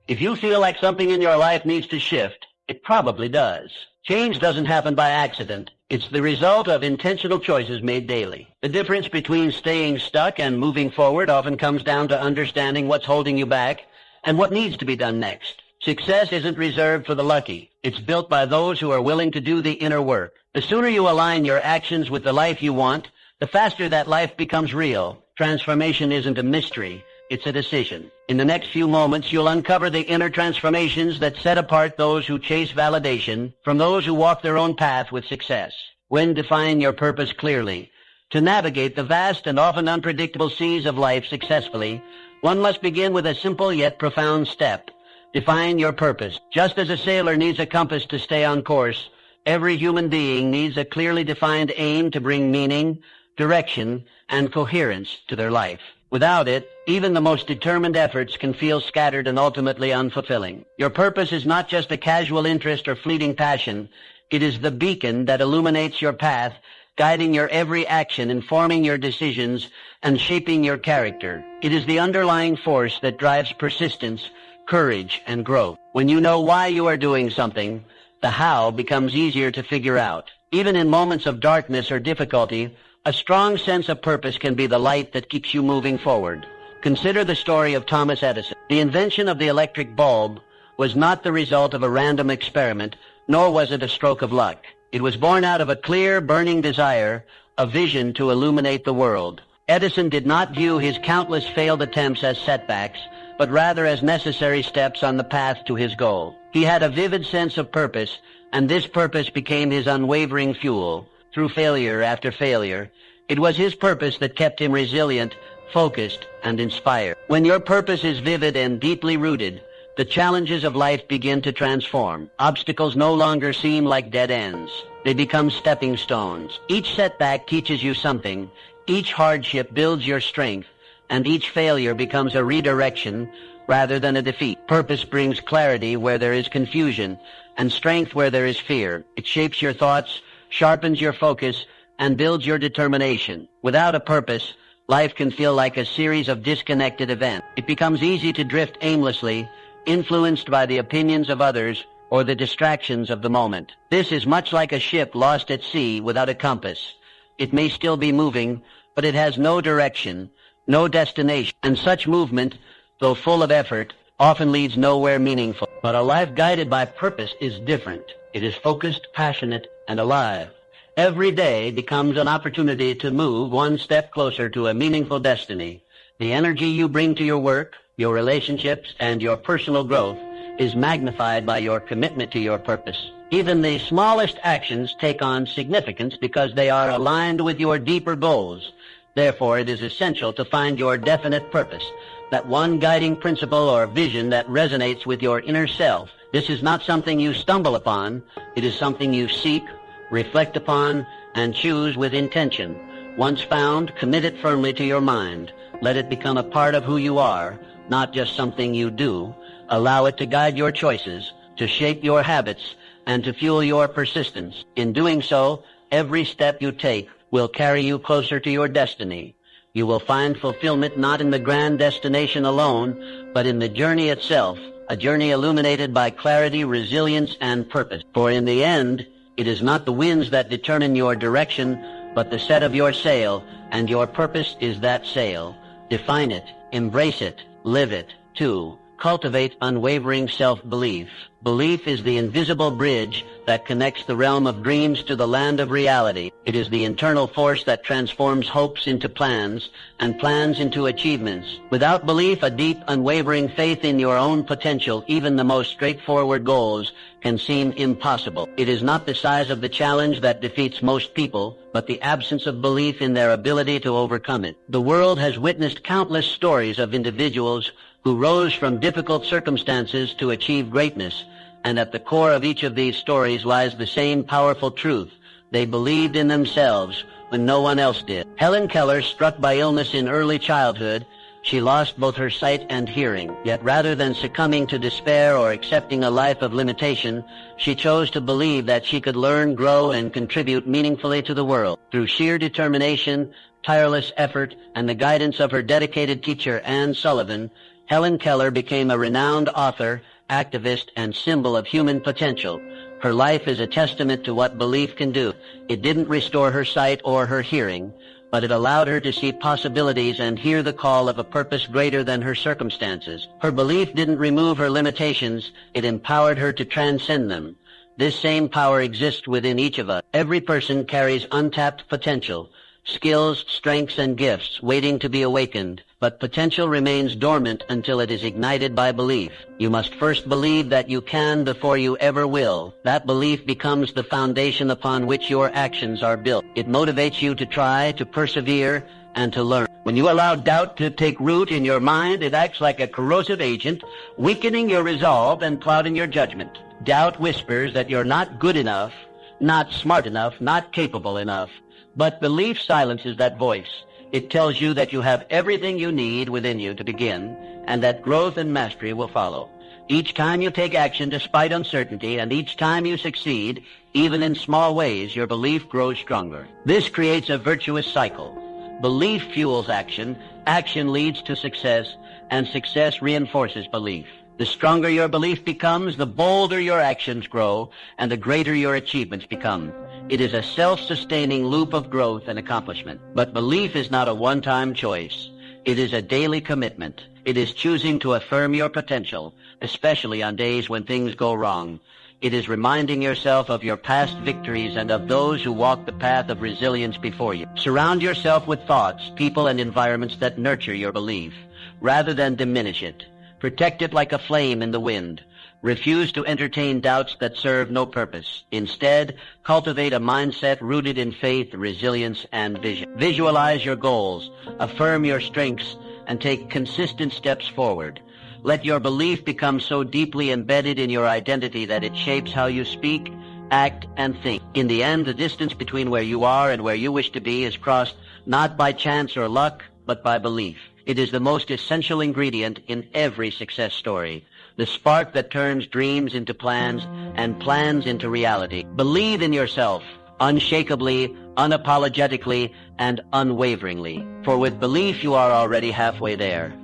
If you feel like something in your life needs to shift, it probably does. Change doesn't happen by accident. It's the result of intentional choices made daily. The difference between staying stuck and moving forward often comes down to understanding what's holding you back and what needs to be done next. Success isn't reserved for the lucky. It's built by those who are willing to do the inner work. The sooner you align your actions with the life you want, the faster that life becomes real. Transformation isn't a mystery. It's a decision. In the next few moments, you'll uncover the inner transformations that set apart those who chase validation from those who walk their own path with success. When define your purpose clearly. To navigate the vast and often unpredictable seas of life successfully, one must begin with a simple yet profound step. Define your purpose. Just as a sailor needs a compass to stay on course, every human being needs a clearly defined aim to bring meaning, direction, and coherence to their life. Without it, even the most determined efforts can feel scattered and ultimately unfulfilling. Your purpose is not just a casual interest or fleeting passion. It is the beacon that illuminates your path, guiding your every action, informing your decisions, and shaping your character. It is the underlying force that drives persistence, courage, and growth. When you know why you are doing something, the how becomes easier to figure out. Even in moments of darkness or difficulty, a strong sense of purpose can be the light that keeps you moving forward. Consider the story of Thomas Edison. The invention of the electric bulb was not the result of a random experiment, nor was it a stroke of luck. It was born out of a clear, burning desire, a vision to illuminate the world. Edison did not view his countless failed attempts as setbacks, but rather as necessary steps on the path to his goal. He had a vivid sense of purpose, and this purpose became his unwavering fuel. Through failure after failure, it was his purpose that kept him resilient, focused, and inspired. When your purpose is vivid and deeply rooted, the challenges of life begin to transform. Obstacles no longer seem like dead ends. They become stepping stones. Each setback teaches you something. Each hardship builds your strength, and each failure becomes a redirection rather than a defeat. Purpose brings clarity where there is confusion, and strength where there is fear. It shapes your thoughts, sharpens your focus, and builds your determination. Without a purpose, life can feel like a series of disconnected events. It becomes easy to drift aimlessly, influenced by the opinions of others or the distractions of the moment. This is much like a ship lost at sea without a compass. It may still be moving, but it has no direction, no destination, and such movement, though full of effort, often leads nowhere meaningful. But a life guided by purpose is different. It is focused, passionate, and alive. Every day becomes an opportunity to move one step closer to a meaningful destiny. The energy you bring to your work, your relationships, and your personal growth is magnified by your commitment to your purpose. Even the smallest actions take on significance because they are aligned with your deeper goals. Therefore, it is essential to find your definite purpose, that one guiding principle or vision that resonates with your inner self. This is not something you stumble upon. It is something you seek, reflect upon, and choose with intention. Once found, commit it firmly to your mind. Let it become a part of who you are, not just something you do. Allow it to guide your choices, to shape your habits, and to fuel your persistence. In doing so, every step you take will carry you closer to your destiny. You will find fulfillment not in the grand destination alone, but in the journey itself, a journey illuminated by clarity, resilience, and purpose. For in the end, it is not the winds that determine your direction, but the set of your sail, and your purpose is that sail. Define it, embrace it, live it. 2. Cultivate unwavering self-belief. Belief is the invisible bridge that connects the realm of dreams to the land of reality. It is the internal force that transforms hopes into plans and plans into achievements. Without belief, a deep, unwavering faith in your own potential, even the most straightforward goals can seem impossible. It is not the size of the challenge that defeats most people, but the absence of belief in their ability to overcome it. The world has witnessed countless stories of individuals who rose from difficult circumstances to achieve greatness, and at the core of each of these stories lies the same powerful truth. They believed in themselves when no one else did. Helen Keller, struck by illness in early childhood, she lost both her sight and hearing. Yet rather than succumbing to despair or accepting a life of limitation, she chose to believe that she could learn, grow, and contribute meaningfully to the world. Through sheer determination, tireless effort, and the guidance of her dedicated teacher, Anne Sullivan, Helen Keller became a renowned author, activist, and symbol of human potential. Her life is a testament to what belief can do. It didn't restore her sight or her hearing, but it allowed her to see possibilities and hear the call of a purpose greater than her circumstances. Her belief didn't remove her limitations, it empowered her to transcend them. This same power exists within each of us. Every person carries untapped potential, skills, strengths, and gifts waiting to be awakened, but potential remains dormant until it is ignited by belief. You must first believe that you can before you ever will. That belief becomes the foundation upon which your actions are built. It motivates you to try, to persevere, and to learn. When you allow doubt to take root in your mind, it acts like a corrosive agent, weakening your resolve and clouding your judgment. Doubt whispers that you're not good enough, not smart enough, not capable enough. But belief silences that voice. It tells you that you have everything you need within you to begin, and that growth and mastery will follow. Each time you take action despite uncertainty, and each time you succeed, even in small ways, your belief grows stronger. This creates a virtuous cycle. Belief fuels action, action leads to success, and success reinforces belief. The stronger your belief becomes, the bolder your actions grow, and the greater your achievements become. It is a self-sustaining loop of growth and accomplishment. But belief is not a one-time choice. It is a daily commitment. It is choosing to affirm your potential, especially on days when things go wrong. It is reminding yourself of your past victories and of those who walk the path of resilience before you. Surround yourself with thoughts, people, and environments that nurture your belief, rather than diminish it. Protect it like a flame in the wind. Refuse to entertain doubts that serve no purpose. Instead, cultivate a mindset rooted in faith, resilience, and vision. Visualize your goals, affirm your strengths, and take consistent steps forward. Let your belief become so deeply embedded in your identity that it shapes how you speak, act, and think. In the end, the distance between where you are and where you wish to be is crossed not by chance or luck, but by belief. It is the most essential ingredient in every success story, the spark that turns dreams into plans and plans into reality. Believe in yourself, unshakably, unapologetically, and unwaveringly. For with belief you are already halfway there.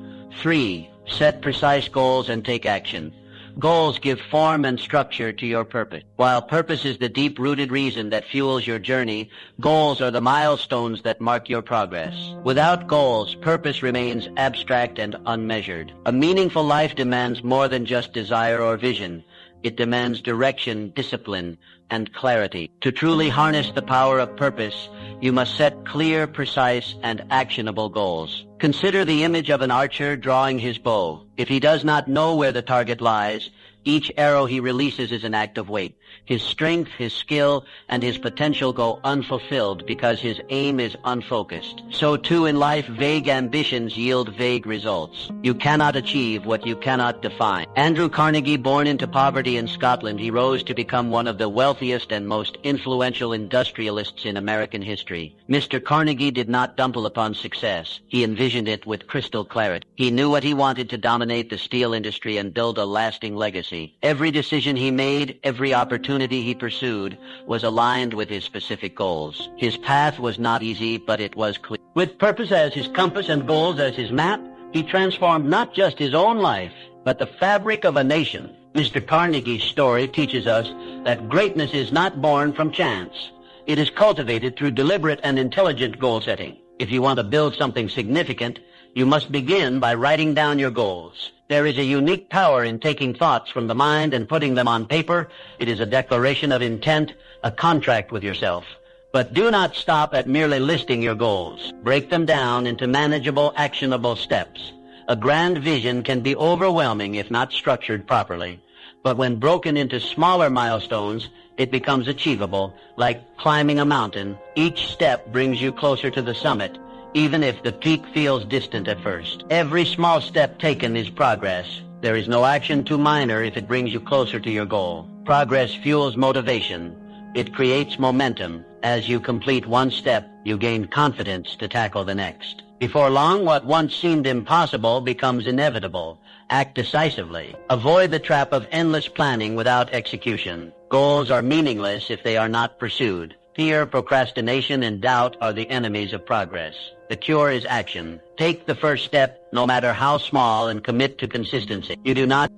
3. Set precise goals and take action. Goals give form and structure to your purpose. While purpose is the deep-rooted reason that fuels your journey, goals are the milestones that mark your progress. Without goals, purpose remains abstract and unmeasured. A meaningful life demands more than just desire or vision. It demands direction, discipline, and clarity. To truly harness the power of purpose, you must set clear, precise, and actionable goals. Consider the image of an archer drawing his bow. If he does not know where the target lies, each arrow he releases is an act of weight. His strength, his skill, and his potential go unfulfilled because his aim is unfocused. So too in life, vague ambitions yield vague results. You cannot achieve what you cannot define. Andrew Carnegie, born into poverty in Scotland, he rose to become one of the wealthiest and most influential industrialists in American history. Mr. Carnegie did not stumble upon success. He envisioned it with crystal clarity. He knew what he wanted: to dominate the steel industry and build a lasting legacy. Every decision he made, every opportunity he pursued, was aligned with his specific goals. His path was not easy, but it was clear. With purpose as his compass and goals as his map, he transformed not just his own life, but the fabric of a nation. Mr. Carnegie's story teaches us that greatness is not born from chance. It is cultivated through deliberate and intelligent goal setting. If you want to build something significant, you must begin by writing down your goals. There is a unique power in taking thoughts from the mind and putting them on paper. It is a declaration of intent, a contract with yourself. But do not stop at merely listing your goals. Break them down into manageable, actionable steps. A grand vision can be overwhelming if not structured properly. But when broken into smaller milestones, it becomes achievable, like climbing a mountain. Each step brings you closer to the summit, even if the peak feels distant at first. Every small step taken is progress. There is no action too minor if it brings you closer to your goal. Progress fuels motivation. It creates momentum. As you complete one step, you gain confidence to tackle the next. Before long, what once seemed impossible becomes inevitable. Act decisively. Avoid the trap of endless planning without execution. Goals are meaningless if they are not pursued. Fear, procrastination, and doubt are the enemies of progress. The cure is action. Take the first step, no matter how small, and commit to consistency. You do not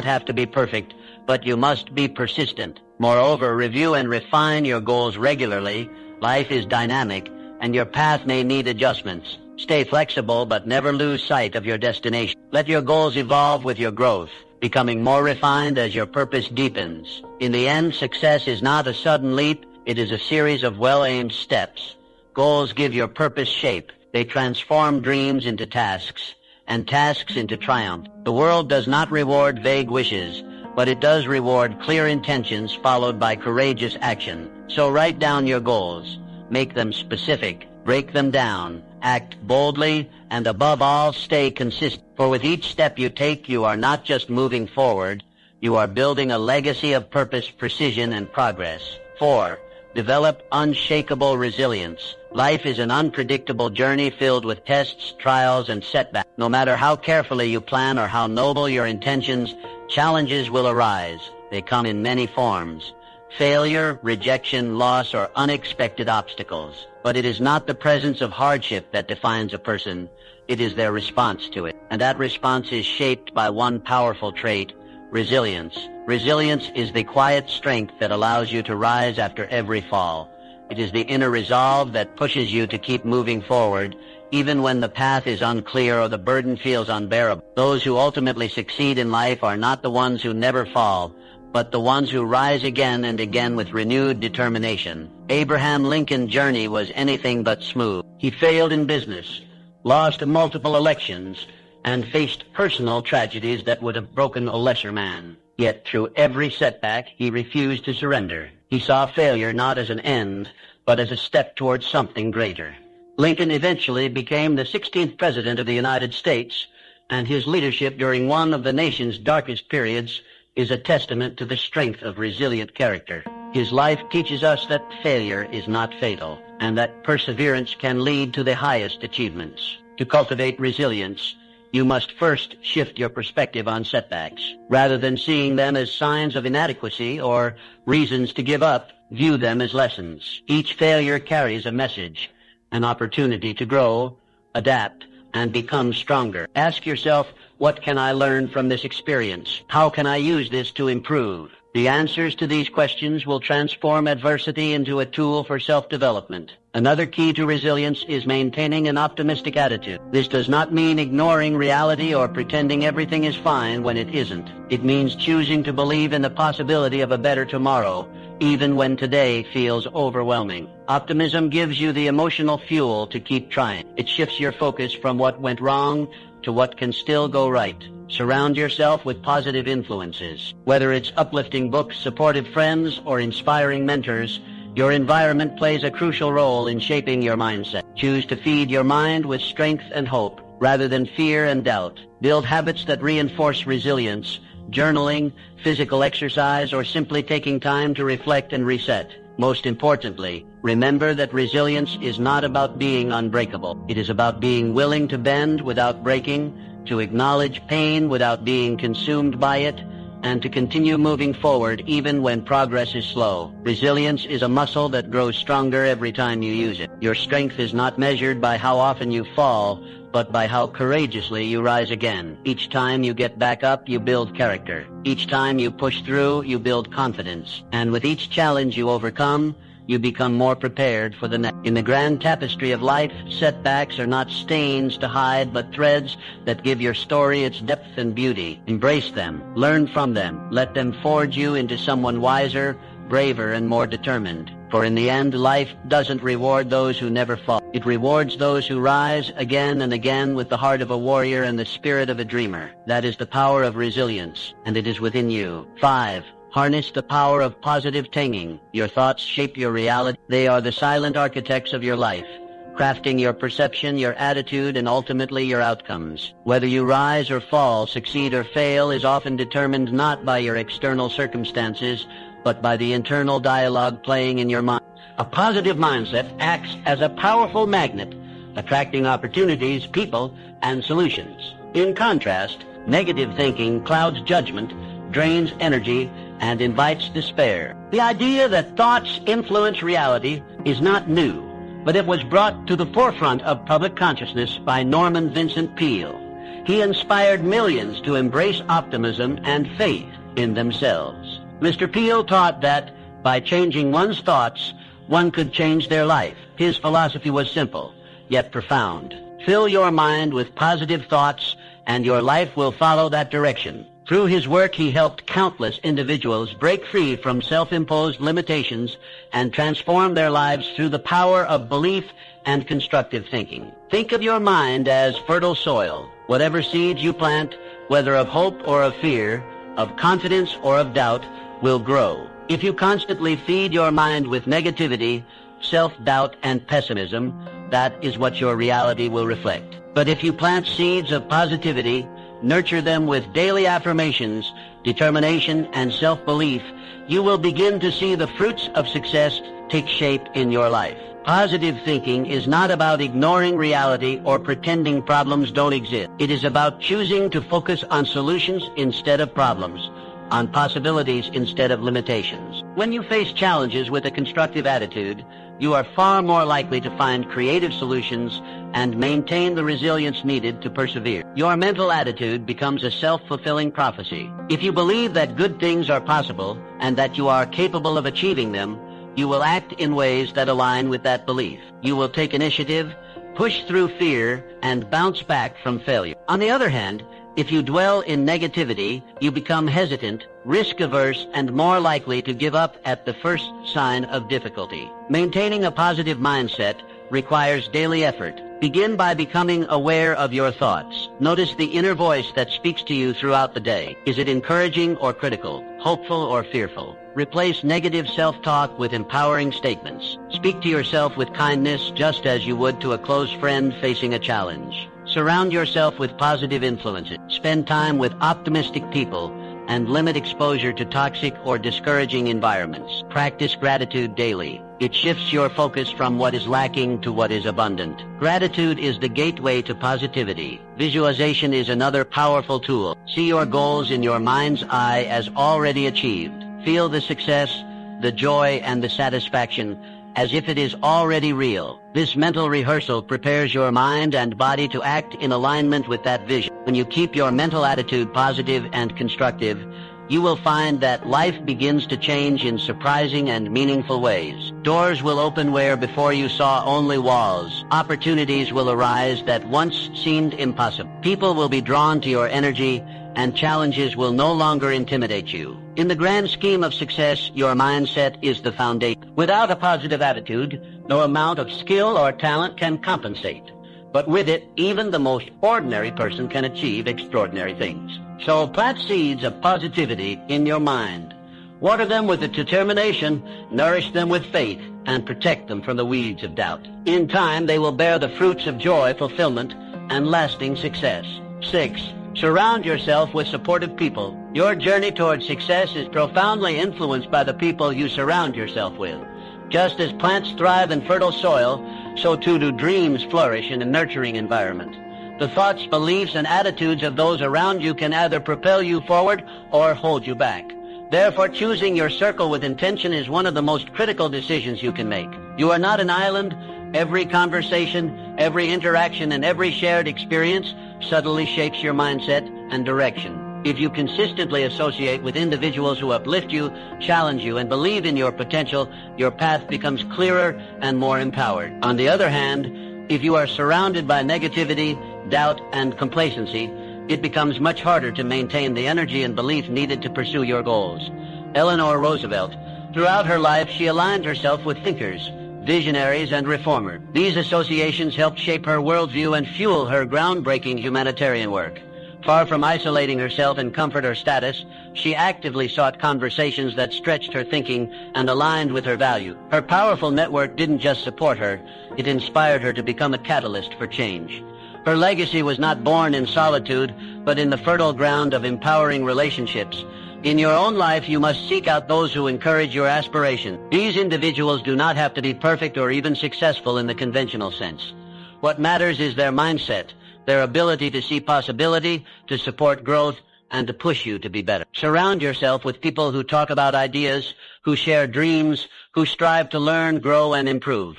have to be perfect, but you must be persistent. Moreover, review and refine your goals regularly. Life is dynamic, and your path may need adjustments. Stay flexible, but never lose sight of your destination. Let your goals evolve with your growth, becoming more refined as your purpose deepens. In the end, success is not a sudden leap. It is a series of well-aimed steps. Goals give your purpose shape. They transform dreams into tasks, and tasks into triumph. The world does not reward vague wishes, but it does reward clear intentions followed by courageous action. So write down your goals. Make them specific. Break them down. Act boldly, and above all, stay consistent. For with each step you take, you are not just moving forward, you are building a legacy of purpose, precision, and progress. 4. Develop unshakable resilience. Life is an unpredictable journey filled with tests, trials, and setbacks. No matter how carefully you plan or how noble your intentions, challenges will arise. They come in many forms: failure, rejection, loss, or unexpected obstacles. But it is not the presence of hardship that defines a person. It is their response to it. And that response is shaped by one powerful trait: resilience. Resilience is the quiet strength that allows you to rise after every fall. It is the inner resolve that pushes you to keep moving forward, even when the path is unclear or the burden feels unbearable. Those who ultimately succeed in life are not the ones who never fall, but the ones who rise again and again with renewed determination. Abraham Lincoln's journey was anything but smooth. He failed in business, lost multiple elections, and faced personal tragedies that would have broken a lesser man. Yet through every setback, he refused to surrender. He saw failure not as an end, but as a step towards something greater. Lincoln eventually became the 16th President of the United States, and his leadership during one of the nation's darkest periods is a testament to the strength of resilient character. His life teaches us that failure is not fatal, and that perseverance can lead to the highest achievements. To cultivate resilience, you must first shift your perspective on setbacks. Rather than seeing them as signs of inadequacy or reasons to give up, view them as lessons. Each failure carries a message, an opportunity to grow, adapt, and become stronger. Ask yourself, what can I learn from this experience? How can I use this to improve? The answers to these questions will transform adversity into a tool for self-development. Another key to resilience is maintaining an optimistic attitude. This does not mean ignoring reality or pretending everything is fine when it isn't. It means choosing to believe in the possibility of a better tomorrow, even when today feels overwhelming. Optimism gives you the emotional fuel to keep trying. It shifts your focus from what went wrong to what can still go right. Surround yourself with positive influences. Whether it's uplifting books, supportive friends, or inspiring mentors, your environment plays a crucial role in shaping your mindset. Choose to feed your mind with strength and hope, rather than fear and doubt. Build habits that reinforce resilience: journaling, physical exercise, or simply taking time to reflect and reset. Most importantly, remember that resilience is not about being unbreakable. It is about being willing to bend without breaking, to acknowledge pain without being consumed by it, and to continue moving forward even when progress is slow. Resilience is a muscle that grows stronger every time you use it. Your strength is not measured by how often you fall, but by how courageously you rise again. Each time you get back up, you build character. Each time you push through, you build confidence. And with each challenge you overcome, you become more prepared for the next. In the grand tapestry of life, setbacks are not stains to hide, but threads that give your story its depth and beauty. Embrace them. Learn from them. Let them forge you into someone wiser, braver, and more determined. For in the end, life doesn't reward those who never fall. It rewards those who rise again and again with the heart of a warrior and the spirit of a dreamer. That is the power of resilience, and it is within you. 5. Harness the power of positive thinking. Your thoughts shape your reality. They are the silent architects of your life, crafting your perception, your attitude, and ultimately your outcomes. Whether you rise or fall, succeed or fail, is often determined not by your external circumstances, but by the internal dialogue playing in your mind. A positive mindset acts as a powerful magnet, attracting opportunities, people, and solutions. In contrast, negative thinking clouds judgment, drains energy, and invites despair. The idea that thoughts influence reality is not new. but it was brought to the forefront of public consciousness by Norman Vincent Peale. He inspired millions to embrace optimism and faith in themselves. Mr. Peale taught that by changing one's thoughts, one could change their life. His philosophy was simple, yet profound. Fill your mind with positive thoughts, and your life will follow that direction. Through his work, he helped countless individuals break free from self-imposed limitations and transform their lives through the power of belief and constructive thinking. Think of your mind as fertile soil. Whatever seeds you plant, whether of hope or of fear, of confidence or of doubt, will grow. If you constantly feed your mind with negativity, self-doubt, and pessimism, that is what your reality will reflect. But if you plant seeds of positivity, nurture them with daily affirmations, determination, and self-belief, you will begin to see the fruits of success take shape in your life. Positive thinking is not about ignoring reality or pretending problems don't exist. It is about choosing to focus on solutions instead of problems, on possibilities instead of limitations. When you face challenges with a constructive attitude, you are far more likely to find creative solutions and maintain the resilience needed to persevere. Your mental attitude becomes a self-fulfilling prophecy. If you believe that good things are possible and that you are capable of achieving them, you will act in ways that align with that belief. You will take initiative, push through fear, and bounce back from failure. On the other hand, if you dwell in negativity, you become hesitant, risk-averse, and more likely to give up at the first sign of difficulty. Maintaining a positive mindset requires daily effort. Begin by becoming aware of your thoughts. Notice the inner voice that speaks to you throughout the day. Is it encouraging or critical, hopeful or fearful? Replace negative self-talk with empowering statements. Speak to yourself with kindness just as you would to a close friend facing a challenge. Surround yourself with positive influences. Spend time with optimistic people and limit exposure to toxic or discouraging environments. Practice gratitude daily. It shifts your focus from what is lacking to what is abundant. Gratitude is the gateway to positivity. Visualization is another powerful tool. See your goals in your mind's eye as already achieved. Feel the success, the joy, and the satisfaction as if it is already real. This mental rehearsal prepares your mind and body to act in alignment with that vision. When you keep your mental attitude positive and constructive, you will find that life begins to change in surprising and meaningful ways. Doors will open where before you saw only walls. Opportunities will arise that once seemed impossible. People will be drawn to your energy, and challenges will no longer intimidate you. In the grand scheme of success, your mindset is the foundation. Without a positive attitude, no amount of skill or talent can compensate. But with it, even the most ordinary person can achieve extraordinary things. So plant seeds of positivity in your mind. Water them with a determination, nourish them with faith, and protect them from the weeds of doubt. In time, they will bear the fruits of joy, fulfillment, and lasting success. 6. Surround yourself with supportive people. Your journey towards success is profoundly influenced by the people you surround yourself with. Just as plants thrive in fertile soil, so too do dreams flourish in a nurturing environment. The thoughts, beliefs, and attitudes of those around you can either propel you forward or hold you back. Therefore, choosing your circle with intention is one of the most critical decisions you can make. You are not an island. Every conversation, every interaction, and every shared experience subtly shapes your mindset and direction. If you consistently associate with individuals who uplift you, challenge you, and believe in your potential, your path becomes clearer and more empowered. On the other hand, if you are surrounded by negativity, doubt, and complacency, it becomes much harder to maintain the energy and belief needed to pursue your goals. Eleanor Roosevelt, throughout her life, she aligned herself with thinkers, visionaries, and reformers. These associations helped shape her worldview and fuel her groundbreaking humanitarian work. Far from isolating herself in comfort or status, she actively sought conversations that stretched her thinking and aligned with her value. Her powerful network didn't just support her, it inspired her to become a catalyst for change. Her legacy was not born in solitude, but in the fertile ground of empowering relationships. In your own life, you must seek out those who encourage your aspiration. These individuals do not have to be perfect or even successful in the conventional sense. What matters is their mindset, their ability to see possibility, to support growth, and to push you to be better. Surround yourself with people who talk about ideas, who share dreams, who strive to learn, grow, and improve.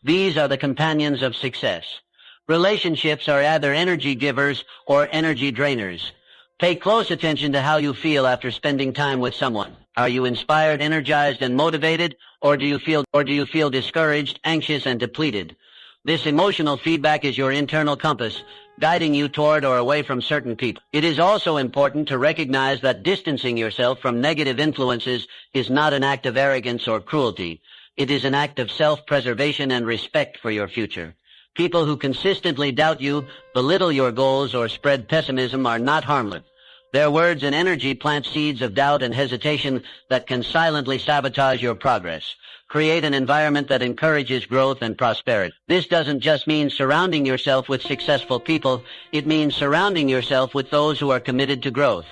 These are the companions of success. Relationships are either energy givers or energy drainers. Pay close attention to how you feel after spending time with someone. Are you inspired, energized, and motivated, or do you feel discouraged, anxious, and depleted? This emotional feedback is your internal compass, guiding you toward or away from certain people. It is also important to recognize that distancing yourself from negative influences is not an act of arrogance or cruelty. It is an act of self-preservation and respect for your future. People who consistently doubt you, belittle your goals, or spread pessimism are not harmless. Their words and energy plant seeds of doubt and hesitation that can silently sabotage your progress. Create an environment that encourages growth and prosperity. This doesn't just mean surrounding yourself with successful people. It means surrounding yourself with those who are committed to growth.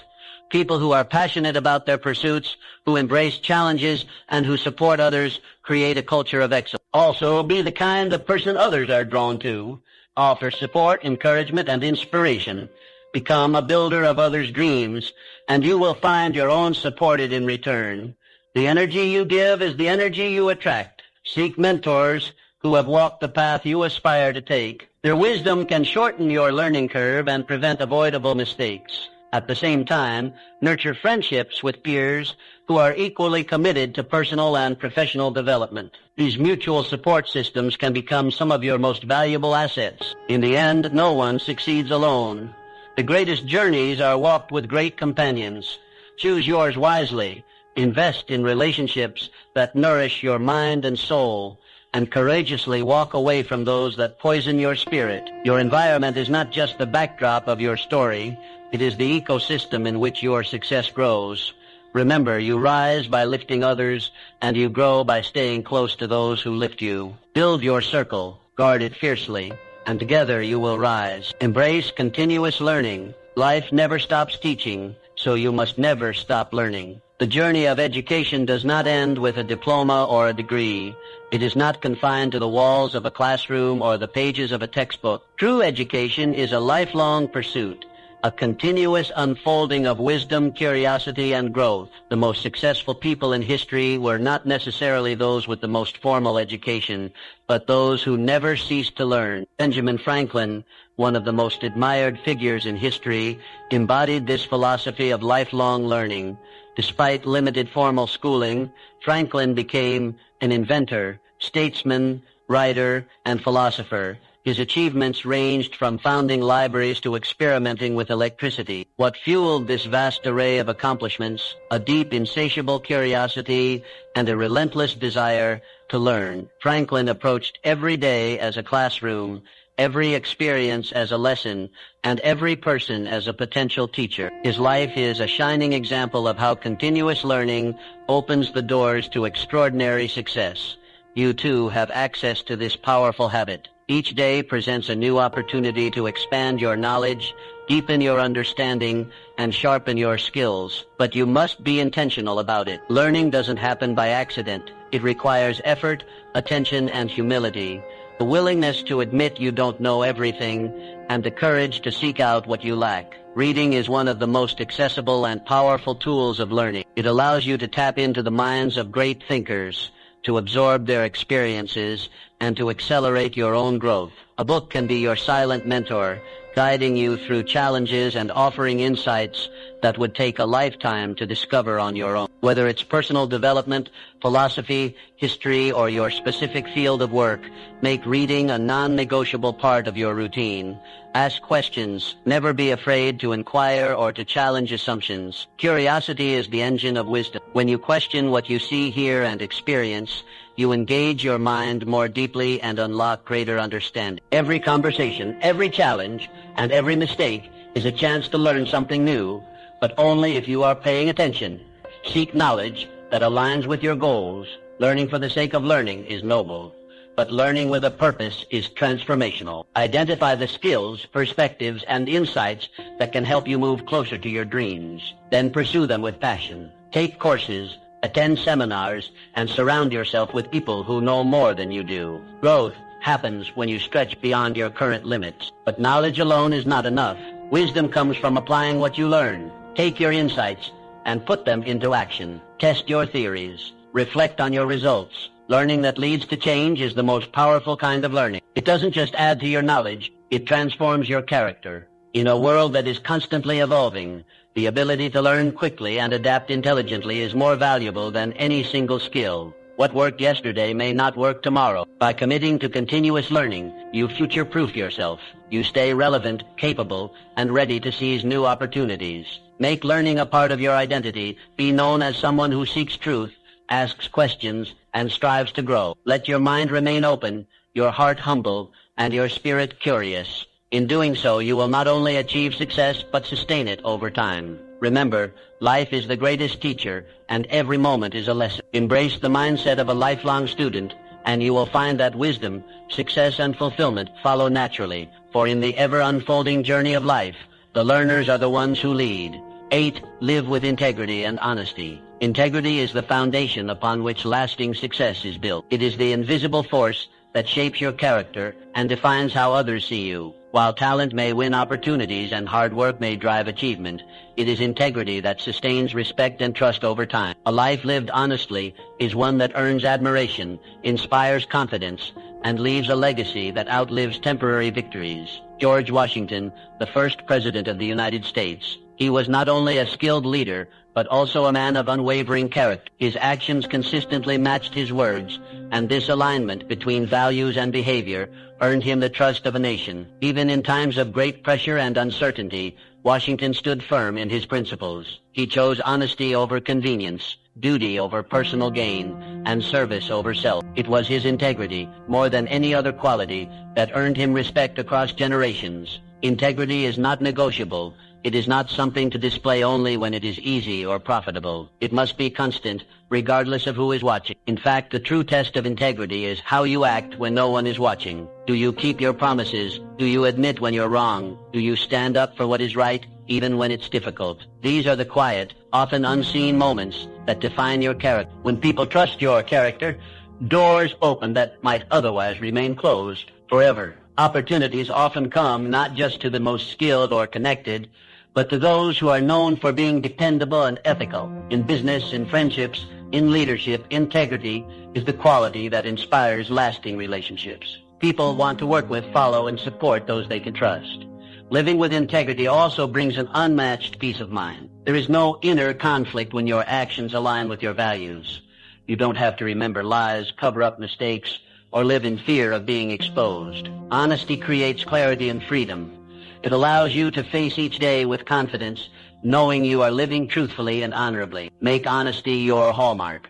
People who are passionate about their pursuits, who embrace challenges, and who support others create a culture of excellence. Also, be the kind of person others are drawn to. Offer support, encouragement, and inspiration. Become a builder of others' dreams, and you will find your own supported in return. The energy you give is the energy you attract. Seek mentors who have walked the path you aspire to take. Their wisdom can shorten your learning curve and prevent avoidable mistakes. At the same time, nurture friendships with peers who are equally committed to personal and professional development. These mutual support systems can become some of your most valuable assets. In the end, no one succeeds alone. The greatest journeys are walked with great companions. Choose yours wisely. Invest in relationships that nourish your mind and soul, and courageously walk away from those that poison your spirit. Your environment is not just the backdrop of your story. It is the ecosystem in which your success grows. Remember, you rise by lifting others, and you grow by staying close to those who lift you. Build your circle, guard it fiercely, and together you will rise. Embrace continuous learning. Life never stops teaching, so you must never stop learning. The journey of education does not end with a diploma or a degree. It is not confined to the walls of a classroom or the pages of a textbook. True education is a lifelong pursuit, a continuous unfolding of wisdom, curiosity, and growth. The most successful people in history were not necessarily those with the most formal education, but those who never ceased to learn. Benjamin Franklin, one of the most admired figures in history, embodied this philosophy of lifelong learning. Despite limited formal schooling, Franklin became an inventor, statesman, writer, and philosopher. His achievements ranged from founding libraries to experimenting with electricity. What fueled this vast array of accomplishments? A deep, insatiable curiosity and a relentless desire to learn. Franklin approached every day as a classroom, every experience as a lesson, and every person as a potential teacher. His life is a shining example of how continuous learning opens the doors to extraordinary success. You too have access to this powerful habit. Each day presents a new opportunity to expand your knowledge, deepen your understanding, and sharpen your skills. But you must be intentional about it. Learning doesn't happen by accident. It requires effort, attention, and humility. The willingness to admit you don't know everything, and the courage to seek out what you lack. Reading is one of the most accessible and powerful tools of learning. It allows you to tap into the minds of great thinkers, to absorb their experiences, and to accelerate your own growth. A book can be your silent mentor, guiding you through challenges and offering insights that would take a lifetime to discover on your own. Whether it's personal development, philosophy, history, or your specific field of work, make reading a non-negotiable part of your routine. Ask questions. Never be afraid to inquire or to challenge assumptions. Curiosity is the engine of wisdom. When you question what you see, hear, and experience, you engage your mind more deeply and unlock greater understanding. Every conversation, every challenge, and every mistake is a chance to learn something new, but only if you are paying attention. Seek knowledge that aligns with your goals. Learning for the sake of learning is noble, but learning with a purpose is transformational. Identify the skills, perspectives, and insights that can help you move closer to your dreams. Then pursue them with passion. Take courses, attend seminars, and surround yourself with people who know more than you do. Growth happens when you stretch beyond your current limits. But knowledge alone is not enough. Wisdom comes from applying what you learn. Take your insights and put them into action. Test your theories. Reflect on your results. Learning that leads to change is the most powerful kind of learning. It doesn't just add to your knowledge, it transforms your character. In a world that is constantly evolving, the ability to learn quickly and adapt intelligently is more valuable than any single skill. What worked yesterday may not work tomorrow. By committing to continuous learning, you future-proof yourself. You stay relevant, capable, and ready to seize new opportunities. Make learning a part of your identity. Be known as someone who seeks truth, asks questions, and strives to grow. Let your mind remain open, your heart humble, and your spirit curious. In doing so, you will not only achieve success, but sustain it over time. Remember, life is the greatest teacher, and every moment is a lesson. Embrace the mindset of a lifelong student, and you will find that wisdom, success, and fulfillment follow naturally. For in the ever-unfolding journey of life, the learners are the ones who lead. 8. Live with integrity and honesty. Integrity is the foundation upon which lasting success is built. It is the invisible force that shapes your character and defines how others see you. While talent may win opportunities and hard work may drive achievement, it is integrity that sustains respect and trust over time. A life lived honestly is one that earns admiration, inspires confidence, and leaves a legacy that outlives temporary victories. George Washington, the first President of the United States. He was not only a skilled leader, but also a man of unwavering character. His actions consistently matched his words, and this alignment between values and behavior earned him the trust of a nation. Even in times of great pressure and uncertainty, Washington stood firm in his principles. He chose honesty over convenience, duty over personal gain, and service over self. It was his integrity, more than any other quality, that earned him respect across generations. Integrity is not negotiable. It is not something to display only when it is easy or profitable. It must be constant, regardless of who is watching. In fact, the true test of integrity is how you act when no one is watching. Do you keep your promises? Do you admit when you're wrong? Do you stand up for what is right, even when it's difficult? These are the quiet, often unseen moments that define your character. When people trust your character, doors open that might otherwise remain closed forever. Opportunities often come not just to the most skilled or connected, but to those who are known for being dependable and ethical. In business, in friendships, in leadership, integrity is the quality that inspires lasting relationships. People want to work with, follow, and support those they can trust. Living with integrity also brings an unmatched peace of mind. There is no inner conflict when your actions align with your values. You don't have to remember lies, cover up mistakes, or live in fear of being exposed. Honesty creates clarity and freedom. It allows you to face each day with confidence, knowing you are living truthfully and honorably. Make honesty your hallmark.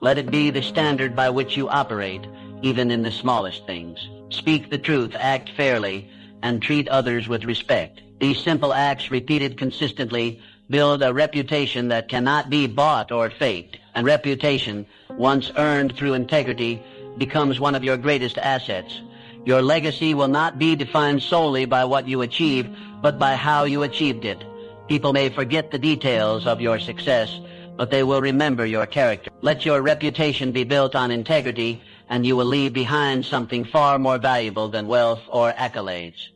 Let it be the standard by which you operate, even in the smallest things. Speak the truth, act fairly, and treat others with respect. These simple acts, repeated consistently, build a reputation that cannot be bought or faked. And reputation, once earned through integrity, becomes one of your greatest assets. Your legacy will not be defined solely by what you achieve, but by how you achieved it. People may forget the details of your success, but they will remember your character. Let your reputation be built on integrity, and you will leave behind something far more valuable than wealth or accolades.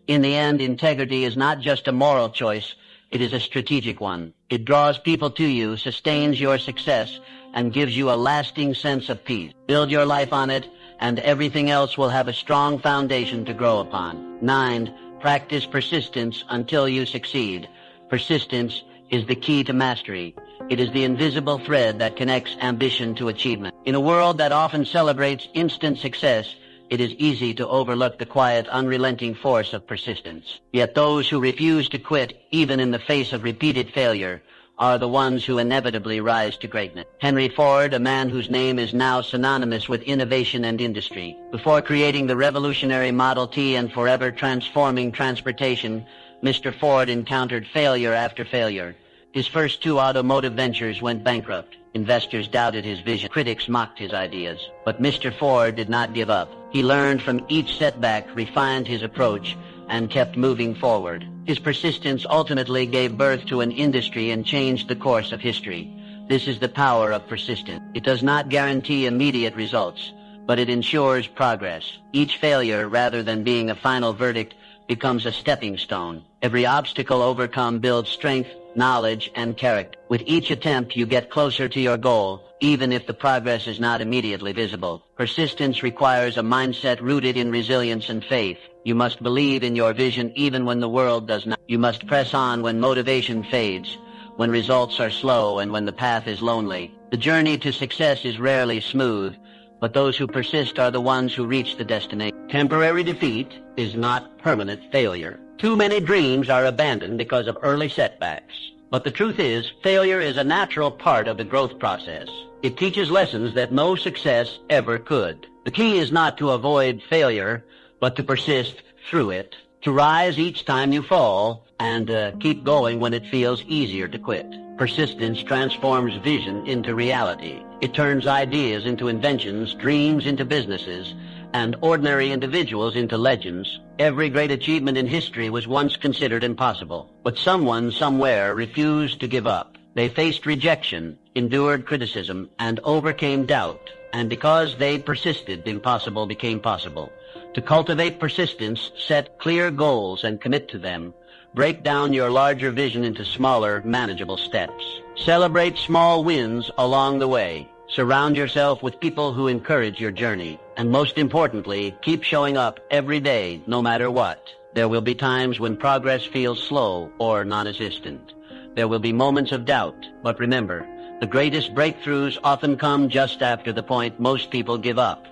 In the end, integrity is not just a moral choice, it is a strategic one. It draws people to you, sustains your success, and gives you a lasting sense of peace. Build your life on it, and everything else will have a strong foundation to grow upon. 9. Practice persistence until you succeed. Persistence is the key to mastery. It is the invisible thread that connects ambition to achievement. In a world that often celebrates instant success, it is easy to overlook the quiet, unrelenting force of persistence. Yet those who refuse to quit, even in the face of repeated failure, are the ones who inevitably rise to greatness. Henry Ford, a man whose name is now synonymous with innovation and industry. Before creating the revolutionary Model T and forever transforming transportation, Mr. Ford encountered failure after failure. His first 2 automotive ventures went bankrupt. Investors doubted his vision. Critics mocked his ideas. But Mr. Ford did not give up. He learned from each setback, refined his approach, and kept moving forward. His persistence ultimately gave birth to an industry and changed the course of history. This is the power of persistence. It does not guarantee immediate results, but it ensures progress. Each failure, rather than being a final verdict, becomes a stepping stone. Every obstacle overcome builds strength, knowledge, and character. With each attempt, you get closer to your goal, even if the progress is not immediately visible. Persistence requires a mindset rooted in resilience and faith. You must believe in your vision even when the world does not. You must press on when motivation fades, when results are slow, and when the path is lonely. The journey to success is rarely smooth, but those who persist are the ones who reach the destination. Temporary defeat is not permanent failure. Too many dreams are abandoned because of early setbacks. But the truth is, failure is a natural part of the growth process. It teaches lessons that no success ever could. The key is not to avoid failure, but to persist through it, to rise each time you fall, and keep going when it feels easier to quit. Persistence transforms vision into reality. It turns ideas into inventions, dreams into businesses, and ordinary individuals into legends. Every great achievement in history was once considered impossible, but someone somewhere refused to give up. They faced rejection, endured criticism, and overcame doubt. And because they persisted, the impossible became possible. To cultivate persistence, set clear goals and commit to them. Break down your larger vision into smaller, manageable steps. Celebrate small wins along the way. Surround yourself with people who encourage your journey. And most importantly, keep showing up every day, no matter what. There will be times when progress feels slow or non-existent. There will be moments of doubt. But remember, the greatest breakthroughs often come just after the point most people give up.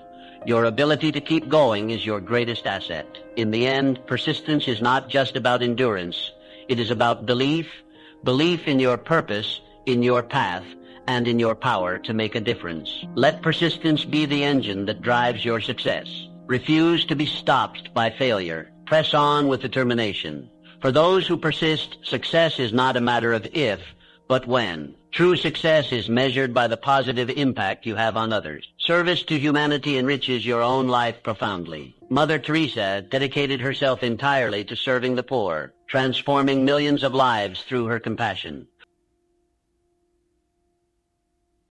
Your ability to keep going is your greatest asset. In the end, persistence is not just about endurance. It is about belief in your purpose, in your path, and in your power to make a difference. Let persistence be the engine that drives your success. Refuse to be stopped by failure. Press on with determination. For those who persist, success is not a matter of if, but when. True success is measured by the positive impact you have on others. Service to humanity enriches your own life profoundly. Mother Teresa dedicated herself entirely to serving the poor, transforming millions of lives through her compassion.